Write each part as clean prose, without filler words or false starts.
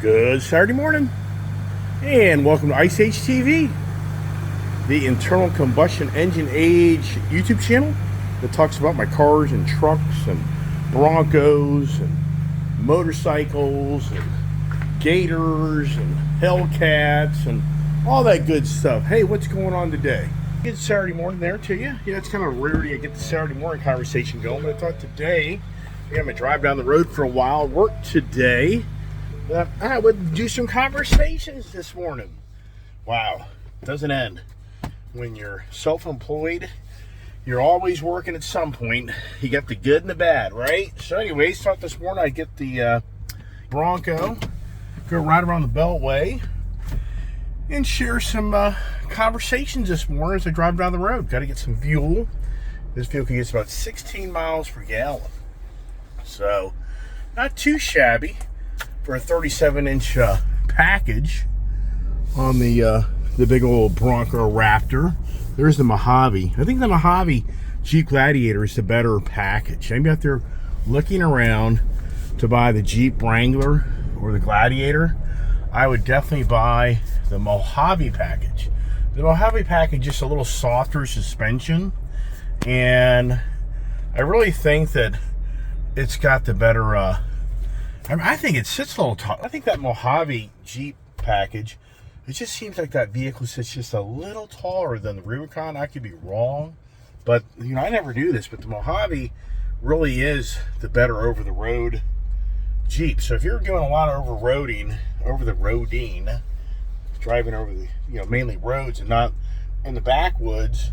Good Saturday morning, and welcome to Ice Age TV, the internal combustion engine age YouTube channel that talks about my cars and trucks and Broncos and motorcycles and Gators and Hellcats and all that good stuff. Hey, what's going on today? Good Saturday morning there to you. Yeah, it's kind of rare to get the Saturday morning conversation going, but I thought today I'm going to drive down the road for a while, work today. I would do some conversations this morning. Wow, it doesn't end. When you're self-employed, you're always working at some point. You got the good and the bad, right? So anyways, thought this morning I'd get the Bronco, go right around the Beltway, and share some conversations this morning as I drive down the road. Got to get some fuel. This vehicle gets about 16 miles per gallon. So, not too shabby for a 37-inch package on the big old Bronco Raptor. There's the Mojave. I think the Mojave Jeep Gladiator is the better package. Anybody out there looking around to buy the Jeep Wrangler or the Gladiator, I would definitely buy the Mojave package. The Mojave package is just a little softer suspension, and I really think that it's got the better I think it sits a little tall. I think that Mojave Jeep package, it just seems like that vehicle sits just a little taller than the Rubicon. I could be wrong, but you know, I never do this, but the Mojave really is the better over-the-road Jeep. So if you're doing a lot of over-the-roading, driving over the, mainly roads and not in the backwoods,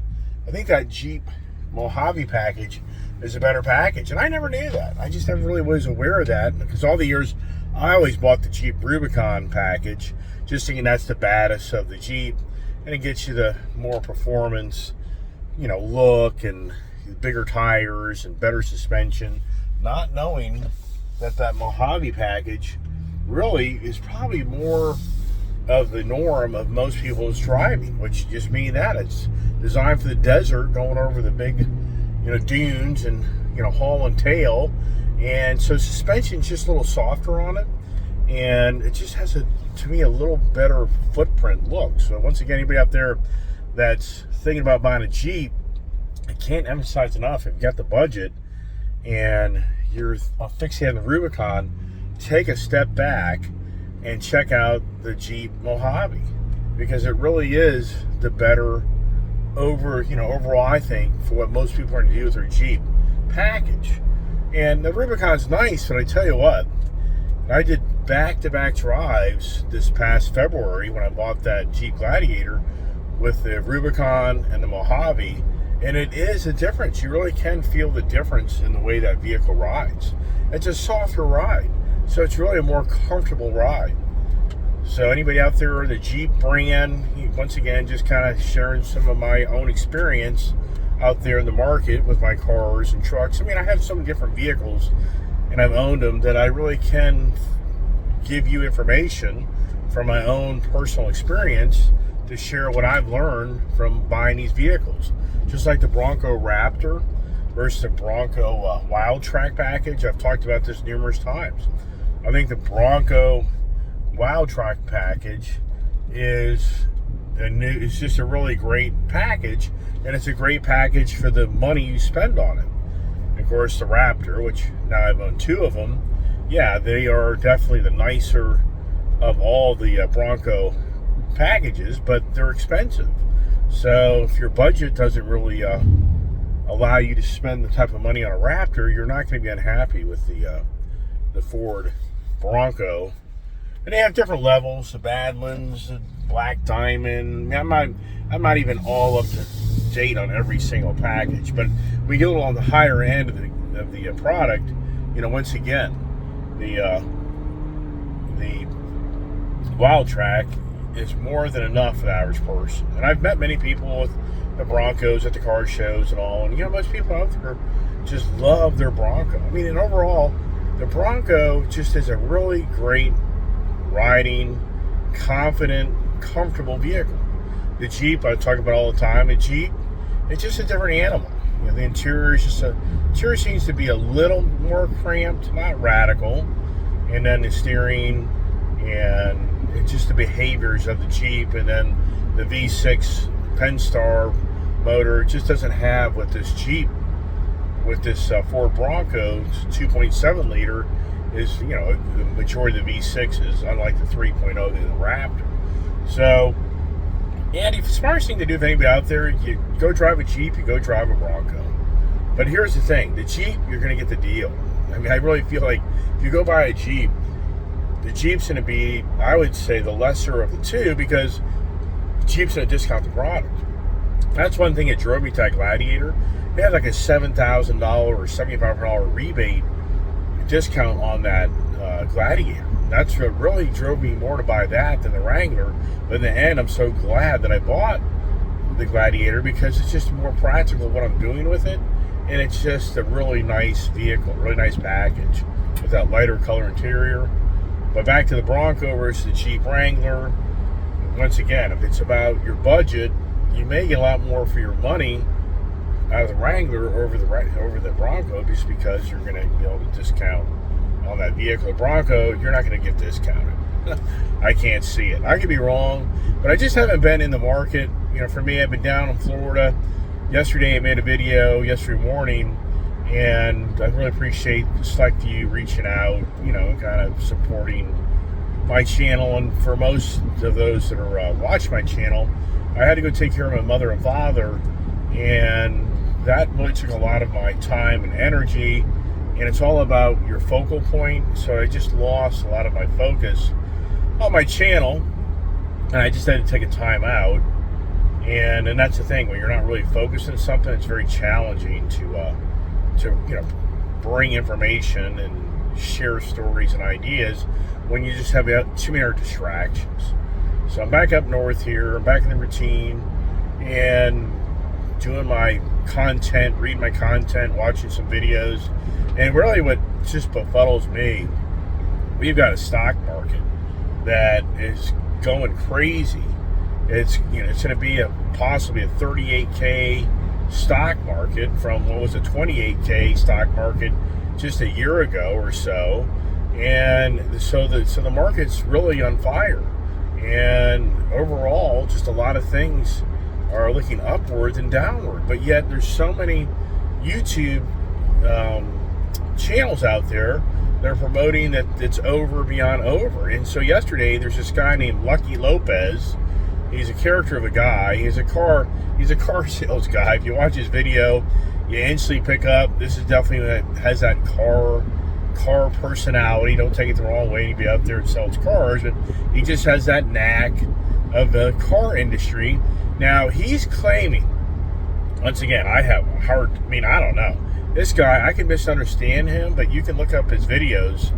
I think that Jeep Mojave package is a better package. And I never knew that. I just never really was aware of that, because all the years I always bought the Jeep Rubicon package, just thinking that's the baddest of the Jeep, and it gets you the more performance, look, and bigger tires and better suspension, not knowing that Mojave package really is probably more of the norm of most people's driving, which just means that it's designed for the desert, going over the big dunes and haul and tail, and so suspension's just a little softer on it, and it just has to me a little better footprint look. So once again, anybody out there that's thinking about buying a Jeep, I can't emphasize enough, if you got the budget and you're fixated on the Rubicon, take a step back and check out the Jeep Mojave, because it really is the better overall, I think, for what most people are going to do with their Jeep package. And the Rubicon's nice, but I tell you what, I did back-to-back drives this past February when I bought that Jeep Gladiator with the Rubicon and the Mojave, and it is a difference. You really can feel the difference in the way that vehicle rides. It's a softer ride, so it's really a more comfortable ride. So anybody out there, the Jeep brand, once again, just kind of sharing some of my own experience out there in the market with my cars and trucks. I mean, I have some different vehicles, and I've owned them, that I really can give you information from my own personal experience to share what I've learned from buying these vehicles. Just like the Bronco Raptor versus the Bronco Wild Track package. I've talked about this numerous times. I think the Bronco Wild Track package is just a really great package, and it's a great package for the money you spend on it. And of course, the Raptor, which now I've owned two of them, yeah, they are definitely the nicer of all the Bronco packages, but they're expensive. So if your budget doesn't really allow you to spend the type of money on a Raptor, you're not going to be unhappy with the Ford Bronco. And they have different levels: the Badlands, the Black Diamond. I mean, I'm not even all up to date on every single package, but we get a little on the higher end of the product. Once again, the Wild Track is more than enough for the average person. And I've met many people with the Broncos at the car shows and all, and most people out there just love their Bronco. I mean, and overall, the Bronco just is a really great riding, confident, comfortable vehicle. The Jeep, I talk about all the time, the Jeep, it's just a different animal. The interior is interior seems to be a little more cramped, not radical. And then the steering, and it's just the behaviors of the Jeep, and then the V6 Pennstar motor just doesn't have what this Jeep, with this Ford Bronco 2.7 liter is, you know, the majority of the V6s, unlike the 3.0, the Raptor. So, and the smartest thing to do, if anybody out there, you go drive a Jeep, you go drive a Bronco. But here's the thing, the Jeep, you're going to get the deal. I mean, I really feel like if you go buy a Jeep, the Jeep's going to be, I would say, the lesser of the two, because Jeep's going to discount the product. That's one thing that drove me to that Gladiator. They had like a $7,000 or $7,500 rebate discount on that Gladiator. That's what really drove me more to buy that than the Wrangler. But in the end, I'm so glad that I bought the Gladiator, because it's just more practical what I'm doing with it. And it's just a really nice vehicle, really nice package with that lighter color interior. But back to the Bronco versus the Jeep Wrangler. Once again, if it's about your budget, you may get a lot more for your money out of the Wrangler over the Bronco, just because you're going to be able to discount on that vehicle. Bronco, you're not going to get discounted. I can't see it. I could be wrong, but I just haven't been in the market. You know, for me, I've been down in Florida. Yesterday, I made a video yesterday morning, and I really appreciate the select few reaching out, you know, kind of supporting my channel. And for most of those that are watching my channel, I had to go take care of my mother and father, and that really took a lot of my time and energy. And it's all about your focal point. So I just lost a lot of my focus on my channel, and I just had to take a time out. And that's the thing, when you're not really focused on something, it's very challenging to you know, bring information and share stories and ideas when you just have too many distractions. So I'm back up north here. I'm back in the routine and doing my content, reading my content, watching some videos. And really what just befuddles me, we've got a stock market that is going crazy. It's, you know, it's going to be possibly a 38K stock market from what was a 28K stock market just a year ago or so. And so the market's really on fire. And overall, just a lot of things are looking upwards and downward. But yet there's so many YouTube channels out there that are promoting that it's over beyond over. And so yesterday, there's this guy named Lucky Lopez. He's a character of a guy. He's a car sales guy. If you watch his video, you instantly pick up, this is definitely has that car personality. Don't take it the wrong way. He'd be out there and sells cars, but he just has that knack of the car industry. Now, he's claiming, once again, I don't know. This guy, I can misunderstand him, but you can look up his videos.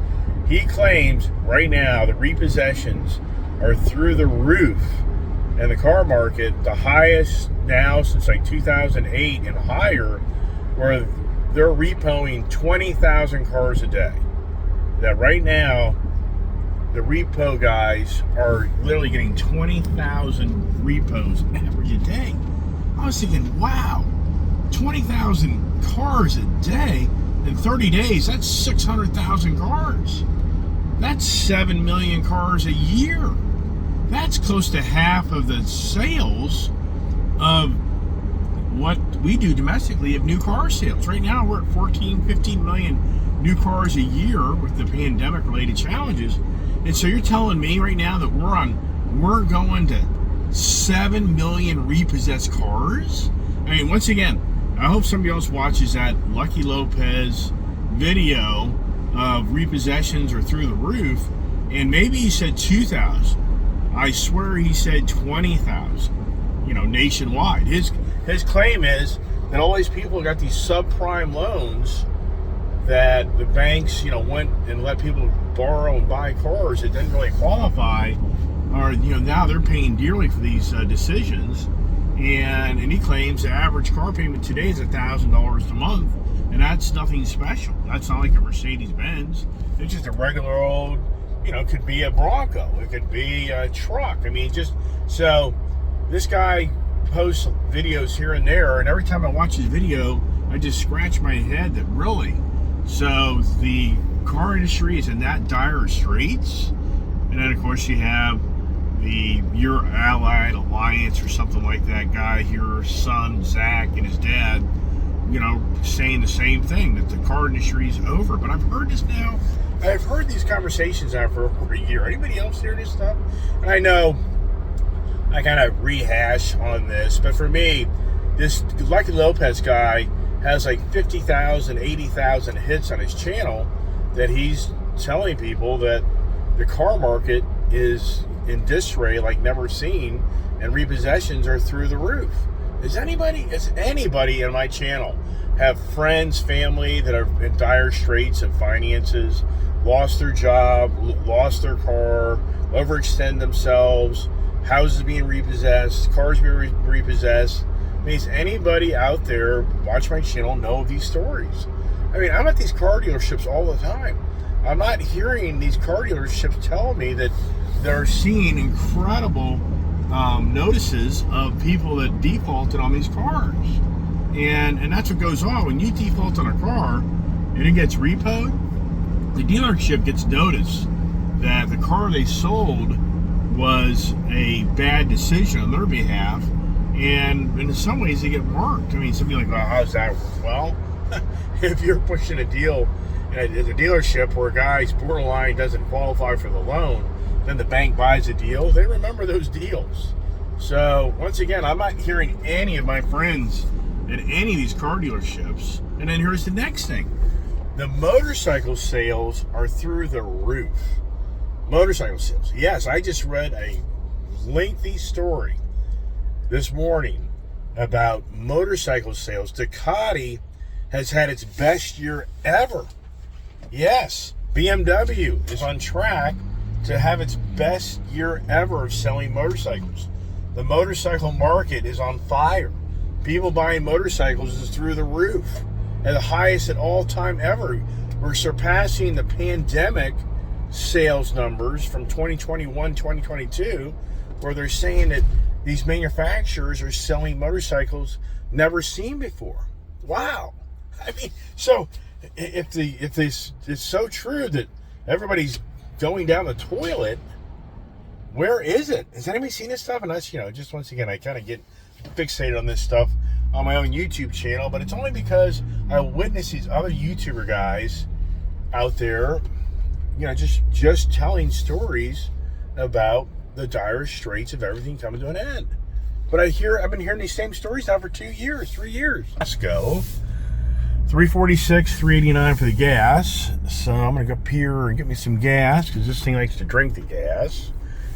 He claims right now the repossessions are through the roof in the car market, the highest now since like 2008 and higher, where they're repoing 20,000 cars a day. That right now, the repo guys are literally getting 20,000 repos average a day. I was thinking, wow, 20,000 cars a day in 30 days, that's 600,000 cars. That's 7 million cars a year. That's close to half of the sales of what we do domestically of new car sales. Right now, we're at 14, 15 million new cars a year with the pandemic-related challenges. And so you're telling me right now that we're going to 7 million repossessed cars? I mean, once again, I hope somebody else watches that Lucky Lopez video of repossessions are through the roof, and maybe he said 2,000. I swear he said 20,000, you know, nationwide. His claim is that all these people got these subprime loans that the banks, you know, went and let people borrow and buy cars that didn't really qualify, or, you know, now they're paying dearly for these decisions. And he claims the average car payment today is $1,000 a month, and that's nothing special. That's not like a Mercedes-Benz. It's just a regular old, you know, it could be a Bronco. It could be a truck. I mean, just, so this guy posts videos here and there, and every time I watch his video, I just scratch my head that really, so the car industry is in that dire straits. And then, of course, you have the Your Allied Alliance or something like that guy, your son, Zach, and his dad, you know, saying the same thing, that the car industry is over. But I've heard this now. I've heard these conversations now for over a year. Anybody else hear this stuff? And I know I kind of rehash on this, but for me, this Lucky Lopez guy has like 50,000, 80,000 hits on his channel that he's telling people that the car market is in disarray like never seen, and repossessions are through the roof. Does anybody in my channel have friends, family that are in dire straits of finances, lost their job, lost their car, overextend themselves, houses being repossessed, cars being repossessed? I mean, does anybody out there watch my channel know of these stories? I mean, I'm at these car dealerships all the time. I'm not hearing these car dealerships tell me that they're seeing incredible notices of people that defaulted on these cars. And that's what goes on. When you default on a car and it gets repoed, the dealership gets notice that the car they sold was a bad decision on their behalf. And in some ways, they get marked. I mean, somebody like, well, how's that work? Well, if you're pushing a deal at a dealership where a guy's borderline doesn't qualify for the loan, then the bank buys a deal, they remember those deals. So, once again, I'm not hearing any of my friends at any of these car dealerships. And then here's the next thing. The motorcycle sales are through the roof. Motorcycle sales. Yes, I just read a lengthy story this morning about motorcycle sales. Ducati has had its best year ever. Yes, BMW is on track to have its best year ever of selling motorcycles. The motorcycle market is on fire. People buying motorcycles is through the roof, at the highest at all time ever. We're surpassing the pandemic sales numbers from 2021, 2022, where they're saying that these manufacturers are selling motorcycles never seen before. Wow. I mean, so if this is so true that everybody's going down the toilet, where is it? Has anybody seen this stuff? And that's, you know, just once again, I kind of get fixated on this stuff on my own YouTube channel, but it's only because I witness these other YouTuber guys out there, you know, just telling stories about the dire straits of everything coming to an end. But I've been hearing these same stories now for 2 years, 3 years. Let's go. 346, 389 for the gas. So I'm gonna go up here and get me some gas because this thing likes to drink the gas.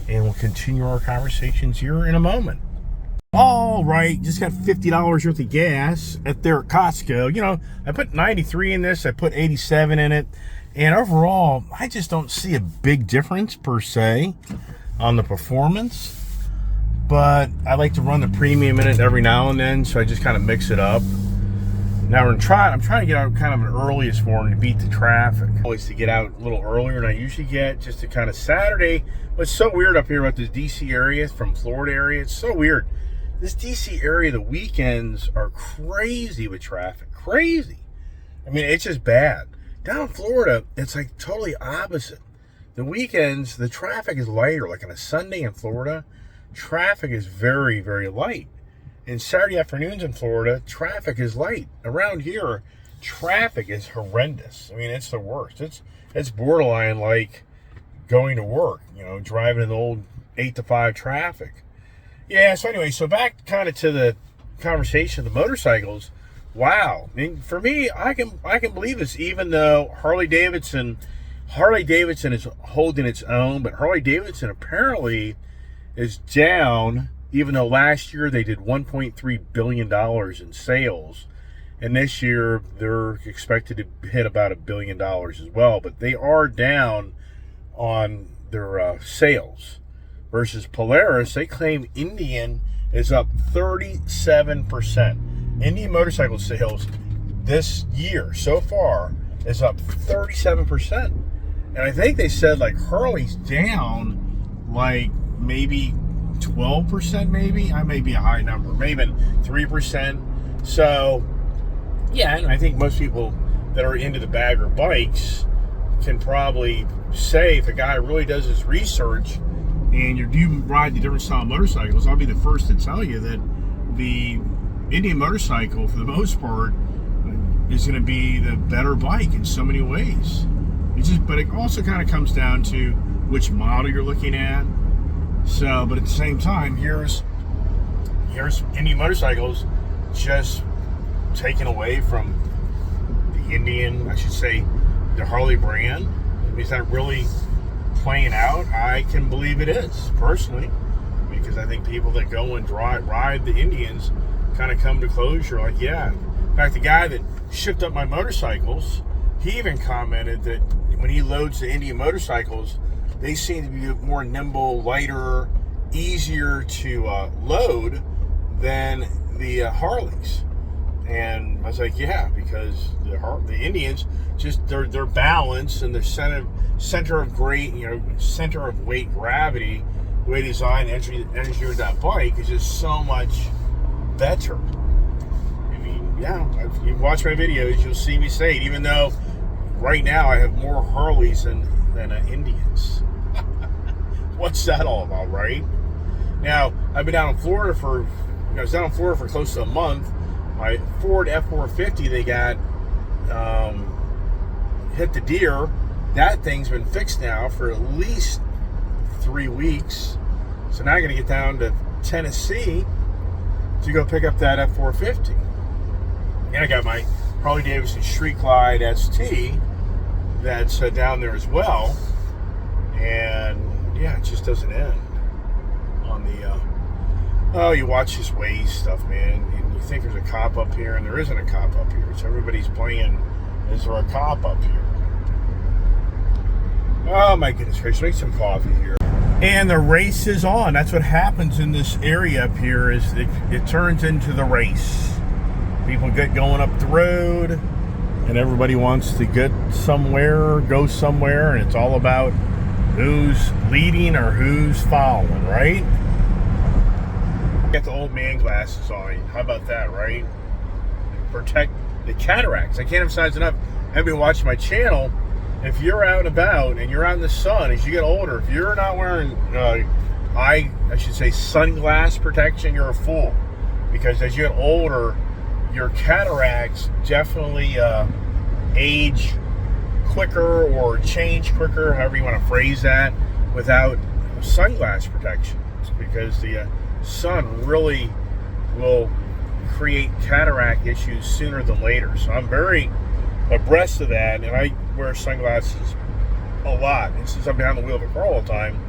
And we'll continue our conversations here in a moment. All right, just got $50 worth of gas at Costco. You know, I put 93 in this, I put 87 in it. And overall, I just don't see a big difference per se on the performance. But I like to run the premium in it every now and then, so I just kind of mix it up. Now I'm trying to get out kind of an early this morning to beat the traffic. Always to get out a little earlier than I usually get, just to kind of Saturday. What's so weird up here about this DC area from Florida area, it's so weird. This DC area, the weekends are crazy with traffic, crazy. I mean, it's just bad. Down in Florida, it's like totally opposite. The weekends, the traffic is lighter. Like on a Sunday in Florida, traffic is very, very light. And Saturday afternoons in Florida, traffic is light. Around here, traffic is horrendous. I mean, it's the worst. It's borderline like going to work, you know, driving in the old 8 to 5 traffic. Yeah, so anyway, so back kind of to the conversation of the motorcycles. Wow. I mean, for me, I can believe this, even though Harley Davidson is holding its own, but Harley Davidson apparently is down, even though last year they did $1.3 billion in sales. And this year they're expected to hit about $1 billion as well. But they are down on their sales. Versus Polaris, they claim Indian is up 37%. Indian motorcycle sales this year so far is up 37%. And I think they said like Harley's down like maybe 12%, maybe. I may be a high number, maybe 3%. So, yeah, and I think most people that are into the bagger bikes can probably say, if a guy really does his research and you do ride the different style motorcycles, I'll be the first to tell you that the Indian motorcycle, for the most part, is going to be the better bike in so many ways. But it also kind of comes down to which model you're looking at. So, but at the same time, here's Indian motorcycles just taken away from the Indian, I should say, the Harley brand. Is that really playing out? I can believe it is, personally, because I think people that go and ride the Indians kind of come to closure like, yeah. In fact, the guy that shipped up my motorcycles, he even commented that when he loads the Indian motorcycles, they seem to be more nimble, lighter, easier to load than the Harleys. And I was like, yeah, because the Indians, just their balance and their center of weight gravity, the way they design energy of that bike is just so much better. I mean, yeah, if you watch my videos, you'll see me say it, even though right now I have more Harleys than Indians. What's that all about, right? Now, I've been down in Florida for close to a month. My Ford F450, they got hit the deer. That thing's been fixed now for at least 3 weeks. So now I'm going to get down to Tennessee to go pick up that F450. And I got my Harley Davidson Street Glide ST that's down there as well. And yeah, it just doesn't end on the you watch this Waze stuff, man, and you think there's a cop up here, and there isn't a cop up here. So everybody's playing, is there a cop up here? Oh my goodness gracious, make some coffee here. And the race is on. That's what happens in this area up here, is it turns into the race. People get going up the road, and everybody wants to get somewhere, go somewhere, and it's all about who's leading or who's following, right? Got the old man glasses on. How about that, right? Protect the cataracts. I can't emphasize enough. Everybody watching my channel, if you're out and about and you're out in the sun, as you get older, if you're not wearing, I should say, sunglass protection, you're a fool. Because as you get older, your cataracts definitely age quicker or change quicker, however you want to phrase that, without sunglass protection. It's because the sun really will create cataract issues sooner than later. So I'm very abreast of that, and I wear sunglasses a lot. And since I'm behind the wheel of a car all the time,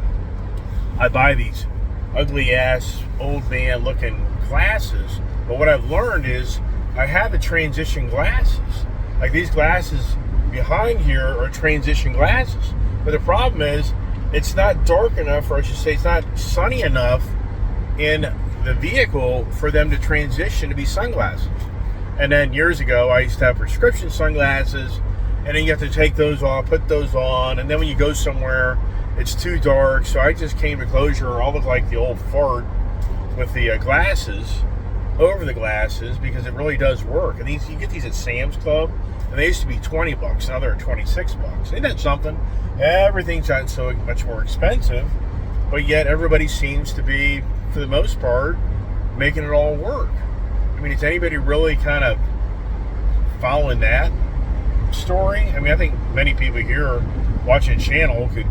I buy these ugly ass old man looking glasses. But what I've learned is I have the transition glasses. Like these glasses behind here are transition glasses. But the problem is it's not dark enough, or I should say it's not sunny enough in the vehicle for them to transition to be sunglasses. And then years ago, I used to have prescription sunglasses, and then you have to take those off, put those on, and then when you go somewhere, it's too dark. So I just came to closure. I'll look like the old fart with the glasses over the glasses, because it really does work. And these, you get these at Sam's Club, and they used to be 20 bucks. Now they're 26 bucks. Ain't that something? Everything's gotten so much more expensive, but yet everybody seems to be, for the most part, making it all work. I mean, is anybody really kind of following that story? I mean, I think many people here watching the channel could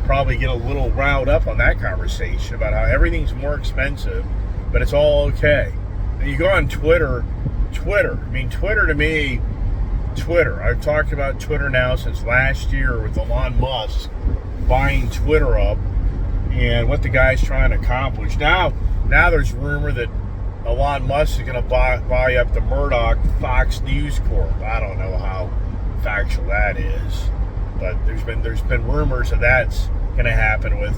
probably get a little riled up on that conversation about how everything's more expensive, but it's all okay. And you go on Twitter, I mean, Twitter to me, I've talked about Twitter now since last year with Elon Musk buying Twitter up and what the guy's trying to accomplish. Now there's rumor that Elon Musk is going to buy up the Murdoch Fox News Corp. I don't know how factual that is, but there's been rumors that that's going to happen with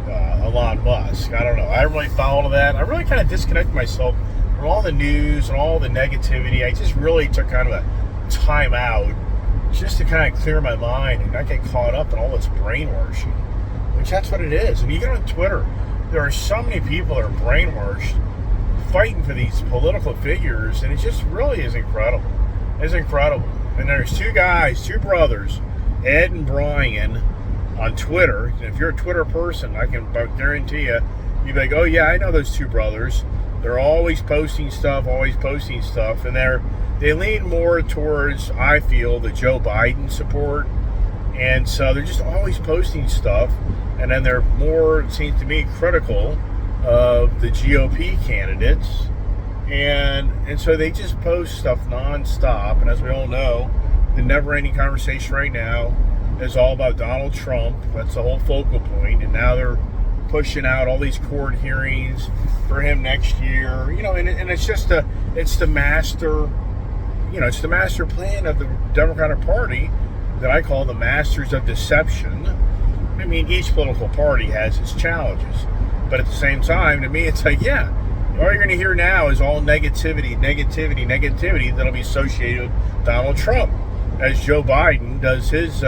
Elon Musk. I don't know. I don't really follow that. I really kind of disconnect myself from all the news and all the negativity. I just really took kind of a time out just to kind of clear my mind and not get caught up in all this brainwashing, which that's what it is. And you get on Twitter, there are so many people that are brainwashed fighting for these political figures, and it just really is incredible. It's incredible. And there's two brothers Ed and Brian on Twitter. And if you're a Twitter person, I can guarantee you, you'd be like, oh yeah, I know those two brothers. They're always posting stuff, and they lean more towards, I feel, the Joe Biden support. And so they're just always posting stuff, and then they're more, it seems to me, critical of the GOP candidates. And so they just post stuff nonstop. And as we all know, the never-ending conversation right now is all about Donald Trump. That's the whole focal point. And now they're pushing out all these court hearings for him next year. And it's just it's the master plan of the Democratic Party that I call the masters of deception. I mean, each political party has its challenges, but at the same time, to me, it's like, yeah, all you're going to hear now is all negativity that'll be associated with Donald Trump as Joe Biden does his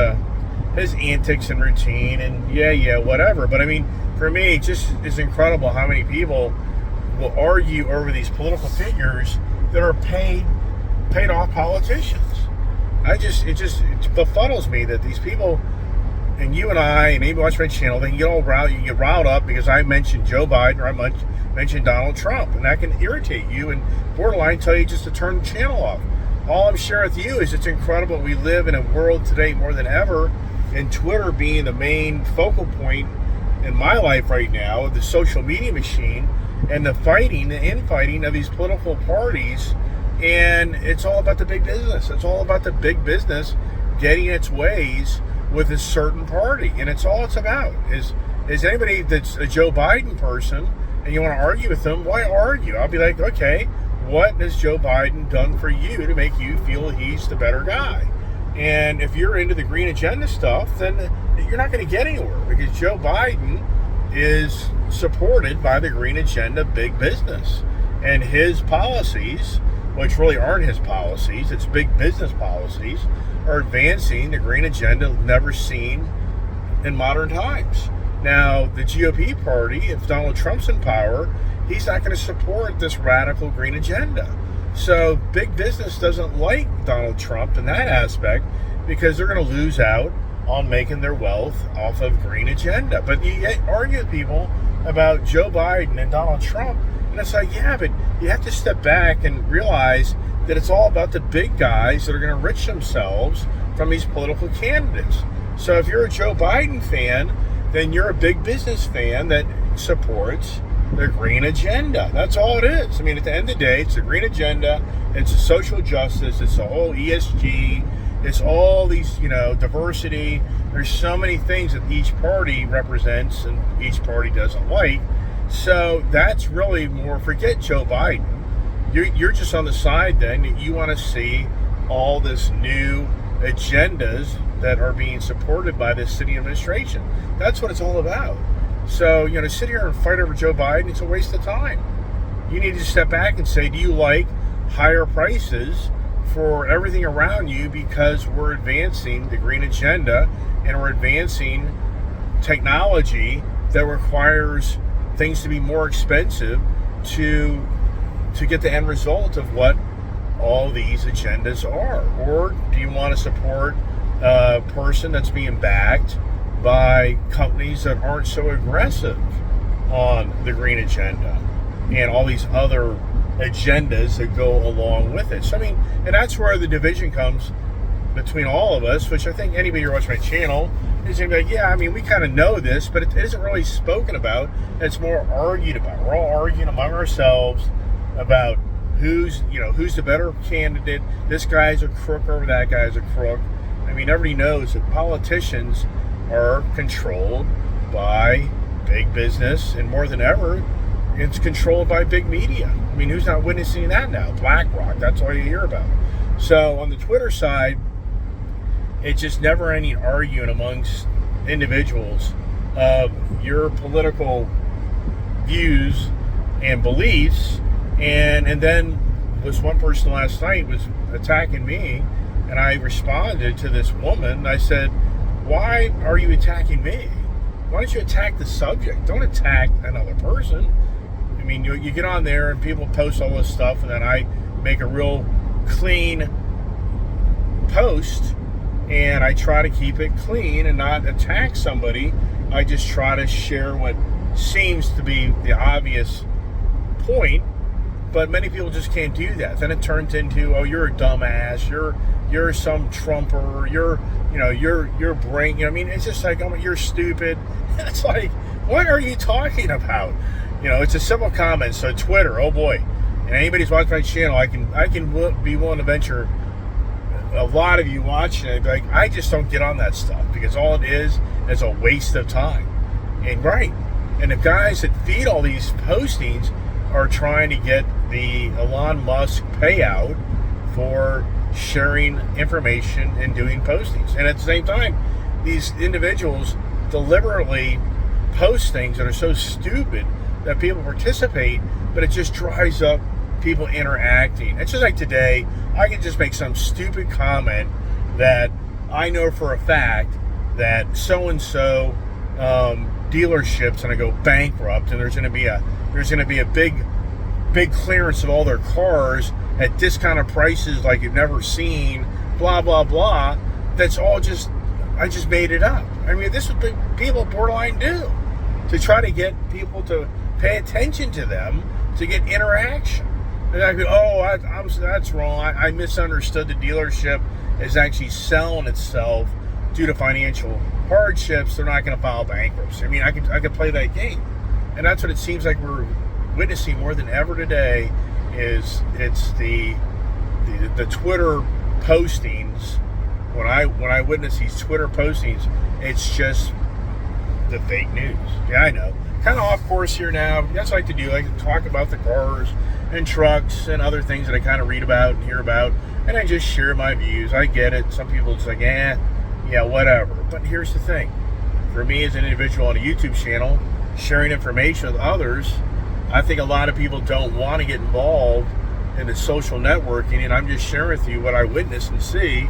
antics and routine and whatever. But I mean, for me, it just is incredible how many people will argue over these political figures that are paid off politicians. It just befuddles me that these people, and you and I, and maybe watch my channel, they can get all riled up because I mentioned Joe Biden or I mentioned Donald Trump, and that can irritate you and borderline tell you just to turn the channel off. All I'm sharing with you is it's incredible we live in a world today more than ever, and Twitter being the main focal point in my life right now, the social media machine, and the infighting of these political parties. And it's all about the big business. It's all about the big business getting its ways with a certain party. And it's all it's about. Is anybody that's a Joe Biden person and you want to argue with them, why argue? I'll be like, okay, what has Joe Biden done for you to make you feel he's the better guy? And if you're into the green agenda stuff, then you're not going to get anywhere, because Joe Biden is supported by the green agenda big business. And his policies, which really aren't his policies, it's big business policies, are advancing the green agenda never seen in modern times. Now, the GOP party, if Donald Trump's in power, he's not going to support this radical green agenda. So big business doesn't like Donald Trump in that aspect, because they're going to lose out on making their wealth off of green agenda. But you argue with people about Joe Biden and Donald Trump, and it's like, yeah, but you have to step back and realize that it's all about the big guys that are going to enrich themselves from these political candidates. So if you're a Joe Biden fan, then you're a big business fan that supports the green agenda. That's all it is. I mean, at the end of the day, it's the green agenda, it's a social justice, it's the whole ESG, it's all these, diversity. There's so many things that each party represents and each party doesn't like. So that's really more, forget Joe Biden. You're just on the side then. You want to see all this new agendas that are being supported by this city administration. That's what it's all about. So, to sit here and fight over Joe Biden, it's a waste of time. You need to step back and say, do you like higher prices for everything around you because we're advancing the green agenda and we're advancing technology that requires things to be more expensive to get the end result of what all these agendas are? Or do you want to support a person that's being backed by companies that aren't so aggressive on the green agenda and all these other agendas that go along with it? So, I mean, and that's where the division comes between all of us, which I think anybody who watches my channel is going to be like, yeah, I mean, we kind of know this, but it isn't really spoken about. It's more argued about. We're all arguing among ourselves about who's the better candidate. This guy's a crook or that guy's a crook. I mean, everybody knows that politicians are controlled by big business, and more than ever, it's controlled by big media. I mean, who's not witnessing that now? BlackRock, that's all you hear about. So on the Twitter side, it's just never-ending arguing amongst individuals of your political views and beliefs. And then this one person last night was attacking me, and I responded to this woman. I said, why are you attacking me? Why don't you attack the subject? Don't attack another person. I mean, you get on there and people post all this stuff, and then I make a real clean post, and I try to keep it clean and not attack somebody. I just try to share what seems to be the obvious point, but many people just can't do that. Then it turns into, oh, you're a dumbass, you're some Trumper, you're brain. I mean, it's just like, oh, you're stupid. It's like, what are you talking about? It's a simple comment. So Twitter, oh boy, and anybody's watching my channel, I can be willing to venture a lot of you watching it, like, I just don't get on that stuff because all it is a waste of time. And and the guys that feed all these postings are trying to get the Elon Musk payout for sharing information and doing postings. And at the same time, these individuals deliberately post things that are so stupid that people participate, but it just drives up people interacting. It's just like today, I can just make some stupid comment that I know for a fact that so-and-so dealerships going to go bankrupt, and there's going to be a big clearance of all their cars at discounted prices like you've never seen, blah blah blah. That's all I just made it up. I mean, this is what people borderline do to try to get people to pay attention to them, to get interaction. And I go, oh, that's wrong. I misunderstood. The dealership is actually selling itself due to financial hardships. They're not going to file bankruptcy. I mean, I could play that game, and that's what it seems like we're witnessing more than ever today. It's the Twitter postings. When I witness these Twitter postings, it's just the fake news. Yeah, I know. Kind of off course here now. That's what I like to do. I like to talk about the cars and trucks and other things that I kind of read about and hear about, and I just share my views. I get it. Some people just like, yeah, whatever. But here's the thing. For me as an individual on a YouTube channel, sharing information with others, I think a lot of people don't want to get involved in the social networking, and I'm just sharing with you what I witness and see.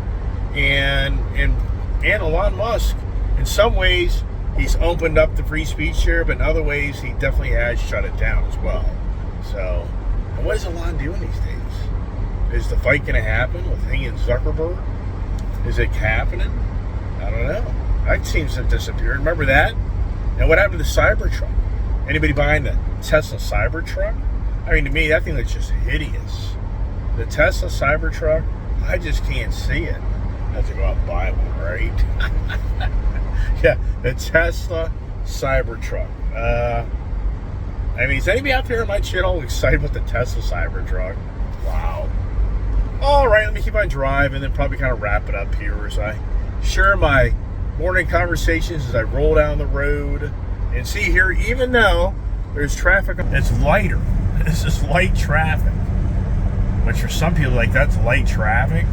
And Elon Musk, in some ways, he's opened up the free speech here, but in other ways, he definitely has shut it down as well. So, and what is Elon doing these days? Is the fight going to happen with he and Zuckerberg? Is it happening? I don't know. That seems to have disappeared. Remember that? And what happened to the Cybertruck? Anybody buying the Tesla Cybertruck? I mean, to me, that thing looks just hideous. The Tesla Cybertruck, I just can't see it. I have to go out and buy one, right? Yeah, the Tesla Cybertruck. I mean, is anybody out there on my channel excited about the Tesla Cybertruck? Wow. All right, let me keep on driving and then probably kind of wrap it up here as I share my morning conversations as I roll down the road. And see here, even though there's traffic, it's lighter. This is light traffic. Which for some people, like, that's light traffic.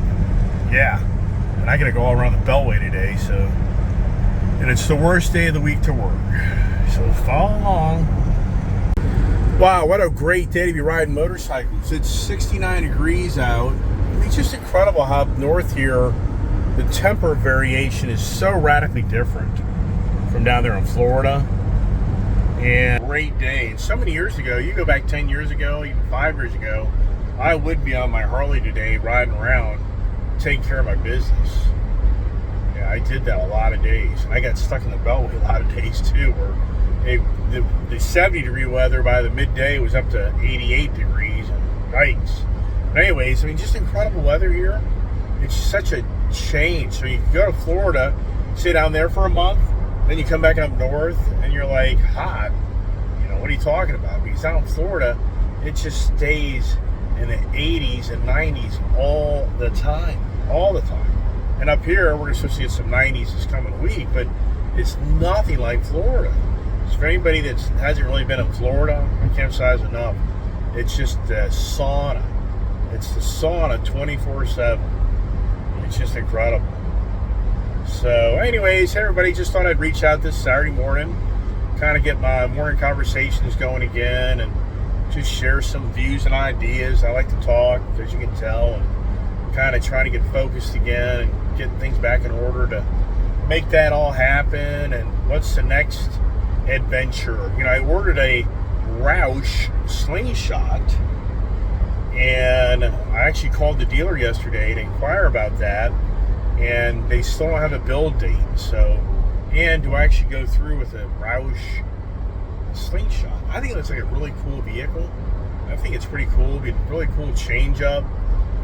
Yeah. And I got to go all around the Beltway today, so. And it's the worst day of the week to work. So follow along. Wow, what a great day to be riding motorcycles. It's 69 degrees out. I mean, it's just incredible how up north here, the temper variation is so radically different from down there in Florida. And great day. And so many years ago, you go back 10 years ago, even 5 years ago, I would be on my Harley today riding around, taking care of my business. Yeah, I did that a lot of days. I got stuck in the Beltway a lot of days too, where the 70 degree weather by the midday was up to 88 degrees and yikes. But anyways, I mean, just incredible weather here. It's such a change. So you can go to Florida, sit down there for a month, then you come back up north and you're like, hot. What are you talking about? Because out in Florida, it just stays in the 80s and 90s all the time. And up here, we're supposed to get some 90s this coming week, but it's nothing like Florida. So for anybody that hasn't really been in Florida, I can't emphasize enough, it's just the sauna. It's the sauna 24/7. It's just incredible. So anyways, everybody, just thought I'd reach out this Saturday morning, kind of get my morning conversations going again, and just share some views and ideas. I like to talk, as you can tell, and kind of trying to get focused again and getting things back in order to make that all happen. And what's the next adventure? I ordered a Roush slingshot, and I actually called the dealer yesterday to inquire about that. and they still don't have a build date. So, and do I actually go through with a Roush Slingshot? I think it looks like a really cool vehicle. I think it's pretty cool. It'd be a really cool change up.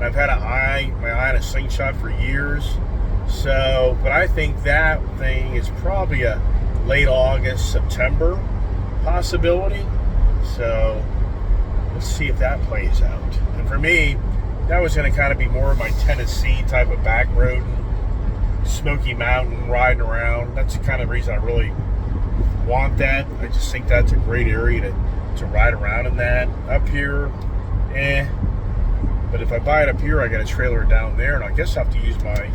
I've had my eye on a Slingshot for years. So, but I think that thing is probably a late August, September possibility. So let's see if that plays out. And for me, that was going to kind of be more of my Tennessee type of back road, Smoky Mountain, riding around. That's the kind of reason I really want that. I just think that's a great area to ride around in that. Up here, but if I buy it up here, I got a trailer down there, and I guess I have to use my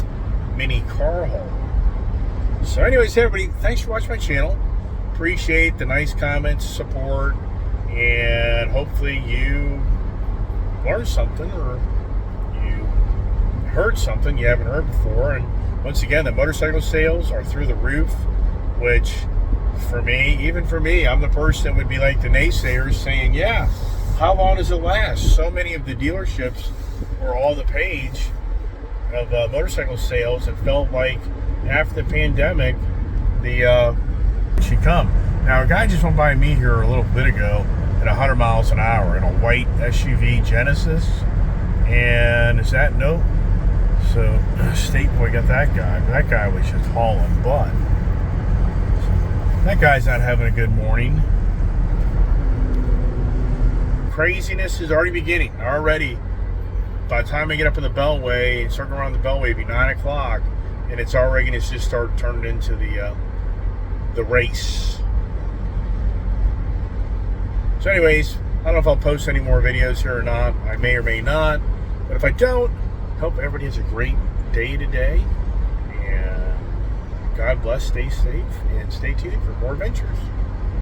mini car hauler. So anyways, everybody, thanks for watching my channel. Appreciate the nice comments, support, and hopefully you learned something or you heard something you haven't heard before. And once again, the motorcycle sales are through the roof, which for me, even for me, I'm the person that would be like the naysayers saying, yeah, how long does it last? So many of the dealerships were all the page of motorcycle sales. It felt like after the pandemic, should come. Now, a guy just went by me here a little bit ago at 100 miles an hour in a white SUV Genesis. And is that no? So, State Boy got that guy. That guy was just hauling butt. That guy's not having a good morning. Craziness is already beginning. Already, by the time I get up in the Beltway and circle around the Beltway, it'll be 9 o'clock, and it's already going to just start turning into the race. So anyways, I don't know if I'll post any more videos here or not. I may or may not. But if I don't, hope everybody has a great day today. And God bless, stay safe, and stay tuned for more adventures.